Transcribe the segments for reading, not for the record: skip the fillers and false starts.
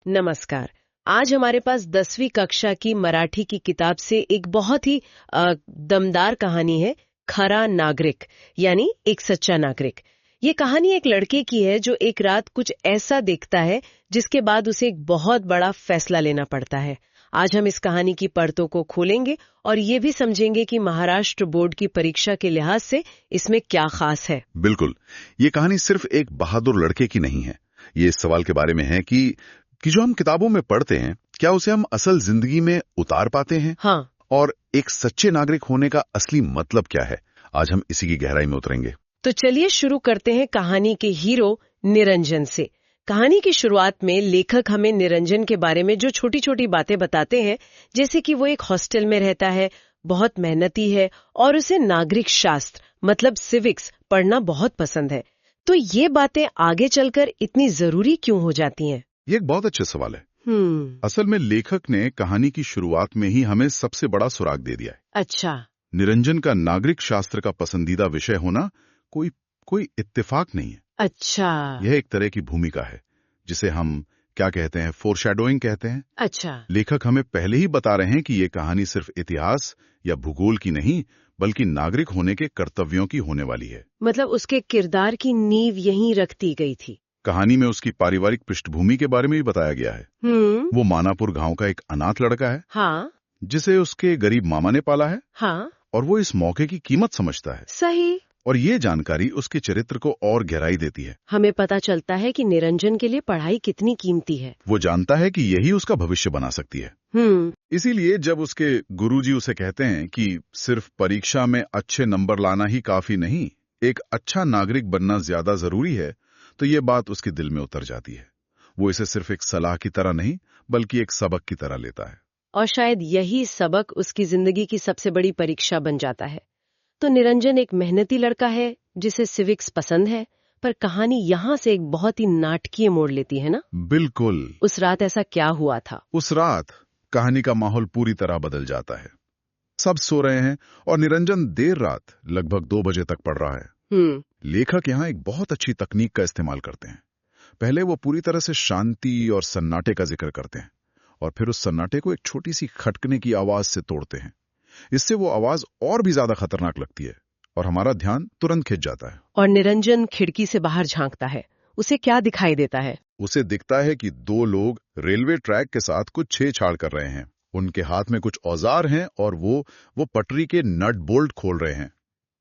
नमस्कार। आज हमारे पास 10वीं कक्षा की मराठी की किताब से एक बहुत ही दमदार कहानी है, खरा नागरिक, यानी एक सच्चा नागरिक। ये कहानी एक लड़के की है जो एक रात कुछ ऐसा देखता है जिसके बाद उसे एक बहुत बड़ा फैसला लेना पड़ता है। आज हम इस कहानी की परतों को खोलेंगे और ये भी समझेंगे कि महाराष्ट्र बोर्ड की परीक्षा के लिहाज से इसमें क्या खास है। बिल्कुल, ये कहानी सिर्फ एक बहादुर लड़के की नहीं है। ये इस सवाल के बारे में है कि जो हम किताबों में पढ़ते हैं, क्या उसे हम असल जिंदगी में उतार पाते हैं? हाँ, और एक सच्चे नागरिक होने का असली मतलब क्या है? आज हम इसी की गहराई में उतरेंगे। तो चलिए शुरू करते हैं कहानी के हीरो निरंजन से। कहानी की शुरुआत में लेखक हमें निरंजन के बारे में जो छोटी छोटी बातें बताते हैं, जैसे कि वो एक हॉस्टल में रहता है, बहुत मेहनती है और उसे नागरिक शास्त्र मतलब सिविक्स पढ़ना बहुत पसंद है। तो ये बातें आगे चलकर इतनी जरूरी क्यों हो जाती हैं? ये एक बहुत अच्छा सवाल है। असल में लेखक ने कहानी की शुरुआत में ही हमें सबसे बड़ा सुराग दे दिया है। अच्छा। निरंजन का नागरिक शास्त्र का पसंदीदा विषय होना कोई इत्तेफाक नहीं है। अच्छा। यह एक तरह की भूमिका है जिसे हम क्या कहते हैं, फोरशैडोइंग कहते हैं। अच्छा। लेखक हमें पहले ही बता रहे हैं कि ये कहानी सिर्फ इतिहास या भूगोल की नहीं, बल्कि नागरिक होने के कर्तव्यों की होने वाली है। मतलब उसके किरदार की नींव यहीं रख दी गई थी। कहानी में उसकी पारिवारिक पृष्ठभूमि के बारे में भी बताया गया है। वो मानापुर गांव का एक अनाथ लड़का है, हाँ जिसे उसके गरीब मामा ने पाला है, हाँ, और वो इस मौके की कीमत समझता है। सही। और ये जानकारी उसके चरित्र को और गहराई देती है। हमें पता चलता है कि निरंजन के लिए पढ़ाई कितनी कीमती है। वो जानता है कि यही उसका भविष्य बना सकती है। इसीलिए जब उसके गुरुजी उसे कहते हैं कि सिर्फ परीक्षा में अच्छे नंबर लाना ही काफी नहीं, एक अच्छा नागरिक बनना ज्यादा जरूरी है, तो ये बात उसके दिल में उतर जाती है। वो इसे सिर्फ एक सलाह की तरह नहीं, बल्कि एक सबक की तरह लेता है। और शायद यही सबक उसकी जिंदगी की सबसे बड़ी परीक्षा बन जाता है। तो निरंजन एक मेहनती लड़का है जिसे सिविक्स पसंद है, पर कहानी यहाँ से एक बहुत ही नाटकीय मोड़ लेती है ना? बिल्कुल। उस रात ऐसा क्या हुआ था? उस रात कहानी का माहौल पूरी तरह बदल जाता है। सब सो रहे हैं और निरंजन देर रात लगभग 2 बजे तक पढ़ रहा है। लेखक यहाँ एक बहुत अच्छी तकनीक का इस्तेमाल करते हैं। पहले वो पूरी तरह से शांति और सन्नाटे का जिक्र करते हैं, और फिर उस सन्नाटे को एक छोटी सी खटकने की आवाज से तोड़ते हैं। इससे वो आवाज और भी ज्यादा खतरनाक लगती है और हमारा ध्यान तुरंत खिंच जाता है। और निरंजन खिड़की से बाहर झांकता है। उसे क्या दिखाई देता है? उसे दिखता है कि 2 लोग रेलवे ट्रैक के साथ कुछ छेड़छाड़ कर रहे हैं। उनके हाथ में कुछ औजार हैं और वो पटरी के नट बोल्ट खोल रहे हैं।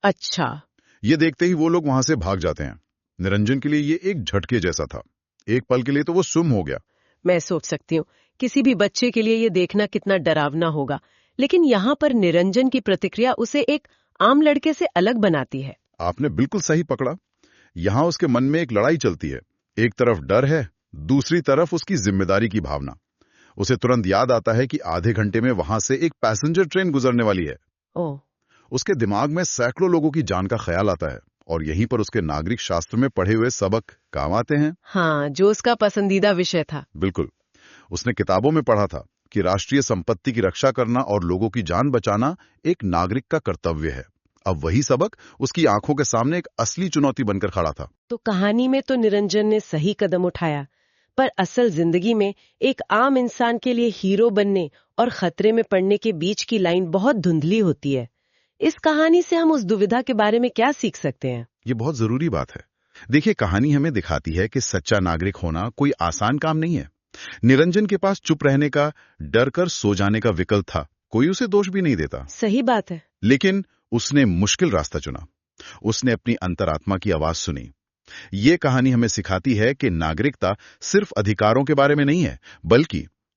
अच्छा। ये देखते ही वो लोग वहां से भाग जाते हैं। निरंजन के लिए ये एक झटके जैसा था। एक पल के लिए तो वो सुन्न हो गया। मैं सोच सकती हूँ किसी भी बच्चे के लिए ये देखना कितना डरावना होगा, लेकिन यहाँ पर निरंजन की प्रतिक्रिया उसे एक आम लड़के से अलग बनाती है। आपने बिल्कुल सही पकड़ा। यहाँ उसके मन में एक लड़ाई चलती है। एक तरफ डर है, दूसरी तरफ उसकी जिम्मेदारी की भावना। उसे तुरंत याद आता है कि आधे घंटे में वहां से एक पैसेंजर ट्रेन गुजरने वाली है। ओह। उसके दिमाग में सैकड़ों लोगों की जान का ख्याल आता है, और यहीं पर उसके नागरिक शास्त्र में पढ़े हुए सबक काम आते हैं। हाँ, जो उसका पसंदीदा विषय था। बिल्कुल। उसने किताबों में पढ़ा था कि राष्ट्रीय संपत्ति की रक्षा करना और लोगों की जान बचाना एक नागरिक का कर्तव्य है। अब वही सबक उसकी आंखों के सामने एक असली चुनौती बनकर खड़ा था। तो कहानी में तो निरंजन ने सही कदम उठाया, पर असल जिंदगी में एक आम इंसान के लिए हीरो बनने और खतरे में पड़ने के बीच की लाइन बहुत धुंधली होती है। इस कहानी से हम उस दुविधा के बारे में क्या सीख सकते हैं? ये बहुत जरूरी बात है। देखिए, कहानी हमें दिखाती है कि सच्चा नागरिक होना कोई आसान काम नहीं है। निरंजन के पास चुप रहने का, डर कर सो जाने का विकल्प था। कोई उसे दोष भी नहीं देता। सही बात है। लेकिन उसने मुश्किल रास्ता चुना। उसने अपनी अंतरात्मा की आवाज सुनी। ये कहानी हमें सिखाती है कि नागरिकता सिर्फ अधिकारों के बारे में नहीं है,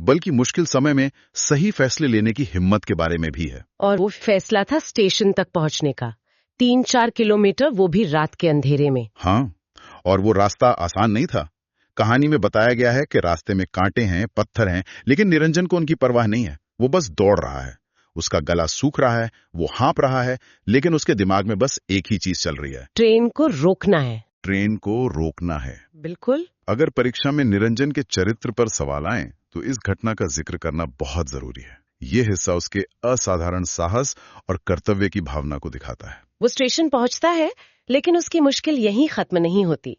बल्कि मुश्किल समय में सही फैसले लेने की हिम्मत के बारे में भी है। और वो फैसला था स्टेशन तक पहुंचने का, 3-4 किलोमीटर, वो भी रात के अंधेरे में। हाँ, और वो रास्ता आसान नहीं था। कहानी में बताया गया है कि रास्ते में कांटे हैं, पत्थर हैं, लेकिन निरंजन को उनकी परवाह नहीं है। वो बस दौड़ रहा है। उसका गला सूख रहा है, वो हाँप रहा है, लेकिन उसके दिमाग में बस एक ही चीज चल रही है। ट्रेन को रोकना है। ट्रेन को रोकना है। बिल्कुल। अगर परीक्षा में निरंजन के चरित्र पर सवाल आए, तो इस घटना का जिक्र करना बहुत जरूरी है। ये हिस्सा उसके असाधारण साहस और कर्तव्य की भावना को दिखाता है। वो स्टेशन पहुंचता है, लेकिन उसकी मुश्किल यहीं खत्म नहीं होती।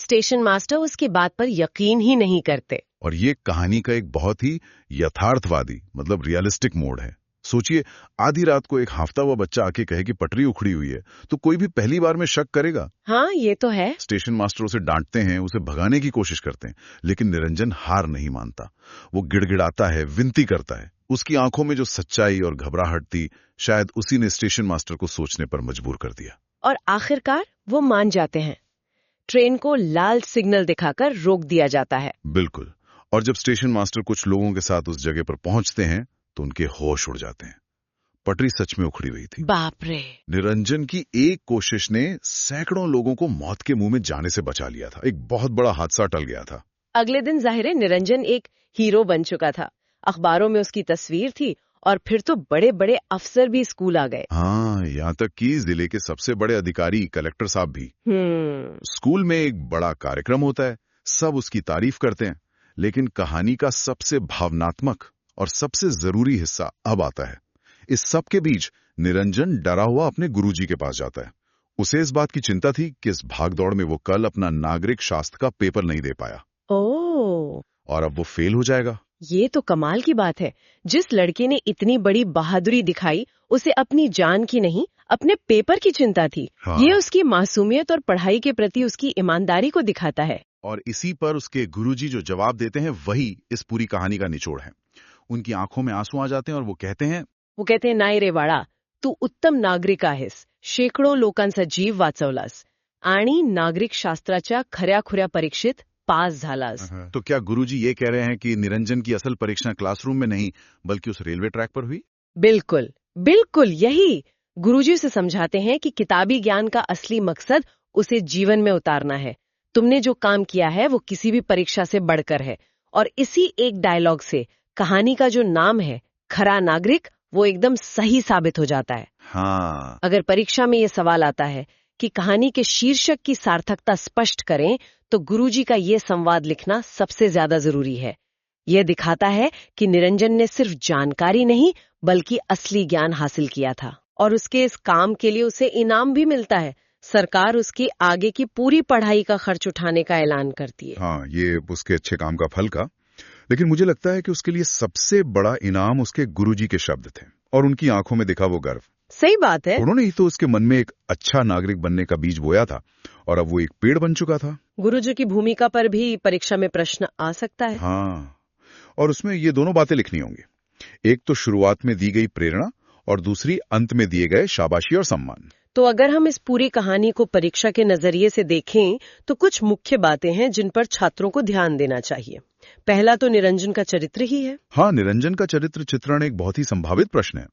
स्टेशन मास्टर उसकी बात पर यकीन ही नहीं करते। और ये कहानी का एक बहुत ही यथार्थवादी मतलब रियलिस्टिक मोड है। सोचिए, आधी रात को एक हाफता हुआ बच्चा आके कहे कि पटरी उखड़ी हुई है, तो कोई भी पहली बार में शक करेगा। हाँ, ये तो है। स्टेशन मास्टर उसे डांटते हैं, उसे भगाने की कोशिश करते हैं, लेकिन निरंजन हार नहीं मानता। वो गिड़गिड़ाता है, विनती करता है। उसकी आंखों में जो सच्चाई और घबराहट थी, शायद उसी ने स्टेशन मास्टर को सोचने पर मजबूर कर दिया। और आखिरकार वो मान जाते हैं। ट्रेन को लाल सिग्नल दिखाकर रोक दिया जाता है। बिल्कुल। और जब स्टेशन मास्टर कुछ लोगों के साथ उस जगह पर पहुंचते हैं तो उनके होश उड़ जाते हैं। पटरी सच में उखड़ी हुई थी। बाप रे! निरंजन की एक कोशिश ने सैकड़ों लोगों को मौत के मुंह में जाने से बचा लिया था। एक बहुत बड़ा हादसा टल गया था। अगले दिन जाहिर है निरंजन एक हीरो बन चुका था। अखबारों में उसकी तस्वीर थी और फिर तो बड़े बड़े अफसर भी स्कूल आ गए। हाँ, यहाँ तक कि जिले के सबसे बड़े अधिकारी कलेक्टर साहब भी। स्कूल में एक बड़ा कार्यक्रम होता है, सब उसकी तारीफ करते हैं। लेकिन कहानी का सबसे भावनात्मक और सबसे जरूरी हिस्सा अब आता है। इस सब के बीच निरंजन डरा हुआ अपने गुरुजी के पास जाता है। उसे इस बात की चिंता थी कि इस भागदौड़ में वो कल अपना नागरिक शास्त्र का पेपर नहीं दे पाया। ओह! और अब वो फेल हो जाएगा। ये तो कमाल की बात है। जिस लड़के ने इतनी बड़ी बहादुरी दिखाई, उसे अपनी जान की नहीं, अपने पेपर की चिंता थी। हाँ। ये उसकी मासूमियत और पढ़ाई के प्रति उसकी ईमानदारी को दिखाता है। और इसी पर उसके गुरुजी जो जवाब देते हैं वही इस पूरी कहानी का निचोड़ है। उनकी आंखों में आंसू आ जाते हैं और वो कहते हैं नाय रे वाडा, तू उत्तम नागरिक आहेस, शेकडो लोकांचा जीव वाचवलास आणि नागरिक शास्त्राच्या खऱ्या-खुऱ्या परीक्षेत पास झालास। तो क्या गुरुजी ये कह रहे हैं कि निरंजन की असल परीक्षा क्लासरूम में नहीं बल्कि उस रेलवे ट्रैक पर हुई? बिल्कुल, बिल्कुल यही। गुरुजी से समझाते हैं कि किताबी ज्ञान का असली मकसद उसे जीवन में उतारना है। तुमने जो काम किया है वो किसी भी परीक्षा से बढ़कर है। और इसी एक डायलॉग से कहानी का जो नाम है खरा नागरिक, वो एकदम सही साबित हो जाता है। हाँ। अगर परीक्षा में ये सवाल आता है कि कहानी के शीर्षक की सार्थकता स्पष्ट करें, तो गुरुजी का ये संवाद लिखना सबसे ज्यादा जरूरी है। यह दिखाता है कि निरंजन ने सिर्फ जानकारी नहीं बल्कि असली ज्ञान हासिल किया था और उसके इस काम के लिए उसे इनाम भी मिलता है। सरकार उसकी आगे की पूरी पढ़ाई का खर्च उठाने का ऐलान करती है। हाँ, ये उसके अच्छे काम का फल का। लेकिन मुझे लगता है कि उसके लिए सबसे बड़ा इनाम उसके गुरुजी के शब्द थे और उनकी आंखों में दिखा वो गर्व। सही बात है। उन्होंने ही तो उसके मन में एक अच्छा नागरिक बनने का बीज बोया था और अब वो एक पेड़ बन चुका था। गुरुजी की भूमिका पर भी परीक्षा में प्रश्न आ सकता है। हाँ, और उसमें ये दोनों बातें लिखनी होंगी। एक तो शुरुआत में दी गई प्रेरणा और दूसरी अंत में दिए गए शाबाशी और सम्मान। तो अगर हम इस पूरी कहानी को परीक्षा के नजरिए से देखें तो कुछ मुख्य बातें हैं जिन पर छात्रों को ध्यान देना चाहिए। पहला तो निरंजन का चरित्र ही है। हाँ, निरंजन का चरित्र चित्रण एक बहुत ही संभावित प्रश्न है।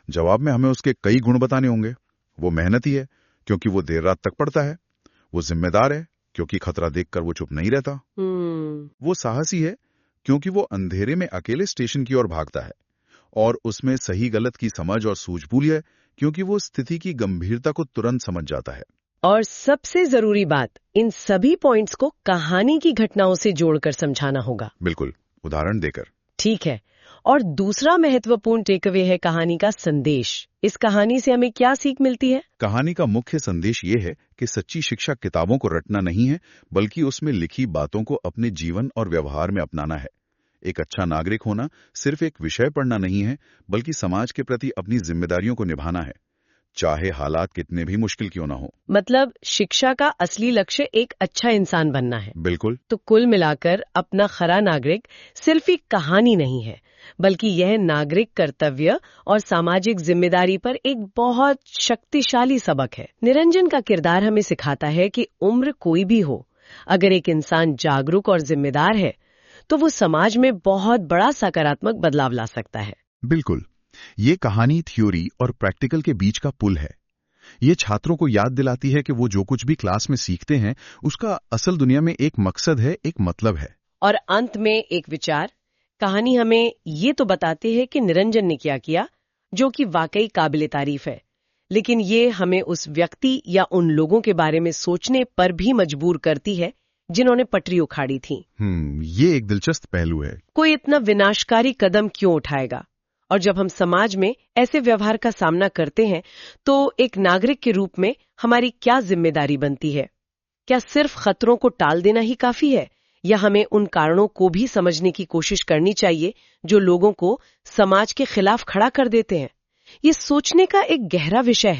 जवाब में हमें उसके कई गुण बताने होंगे। वो मेहनती है क्योंकि वो देर रात तक पढ़ता है। वो जिम्मेदार है क्योंकि खतरा देखकर वो चुप नहीं रहता। वो साहसी है क्योंकि वो अंधेरे में अकेले स्टेशन की ओर भागता है। और उसमें सही गलत की समझ और सूझबूझ है क्योंकि वो स्थिति की गंभीरता को तुरंत समझ जाता है। और सबसे जरूरी बात, इन सभी पॉइंट्स को कहानी की घटनाओं से जोड़कर समझाना होगा। बिल्कुल, उदाहरण देकर। ठीक है। और दूसरा महत्वपूर्ण टेकअवे है कहानी का संदेश। इस कहानी से हमें क्या सीख मिलती है? कहानी का मुख्य संदेश ये है कि सच्ची शिक्षा किताबों को रटना नहीं है बल्कि उसमें लिखी बातों को अपने जीवन और व्यवहार में अपनाना है। एक अच्छा नागरिक होना सिर्फ एक विषय पढ़ना नहीं है बल्कि समाज के प्रति अपनी जिम्मेदारियों को निभाना है, चाहे हालात कितने भी मुश्किल क्यों ना हो। मतलब शिक्षा का असली लक्ष्य एक अच्छा इंसान बनना है। बिल्कुल। तो कुल मिलाकर अपना खरा नागरिक सिर्फ एक कहानी नहीं है बल्कि यह नागरिक कर्तव्य और सामाजिक जिम्मेदारी पर एक बहुत शक्तिशाली सबक है। निरंजन का किरदार हमें सिखाता है कि उम्र कोई भी हो, अगर एक इंसान जागरूक और जिम्मेदार है तो वो समाज में बहुत बड़ा सकारात्मक बदलाव ला सकता है। बिल्कुल, ये कहानी थ्योरी और प्रैक्टिकल के बीच का पुल है। ये छात्रों को याद दिलाती है कि वो जो कुछ भी क्लास में सीखते हैं उसका असल दुनिया में एक मकसद है, एक मतलब है। और अंत में एक विचार, कहानी हमें ये तो बताती है कि निरंजन ने क्या किया, जो कि वाकई काबिले तारीफ है, लेकिन ये हमें उस व्यक्ति या उन लोगों के बारे में सोचने पर भी मजबूर करती है जिन्होंने पटरी उखाड़ी थी। ये एक दिलचस्प पहलू है। कोई इतना विनाशकारी कदम क्यों उठाएगा? और जब हम समाज में ऐसे व्यवहार का सामना करते हैं तो एक नागरिक के रूप में हमारी क्या जिम्मेदारी बनती है? क्या सिर्फ खतरों को टाल देना ही काफी है, या हमें उन कारणों को भी समझने की कोशिश करनी चाहिए जो लोगों को समाज के खिलाफ खड़ा कर देते हैं? ये सोचने का एक गहरा विषय है।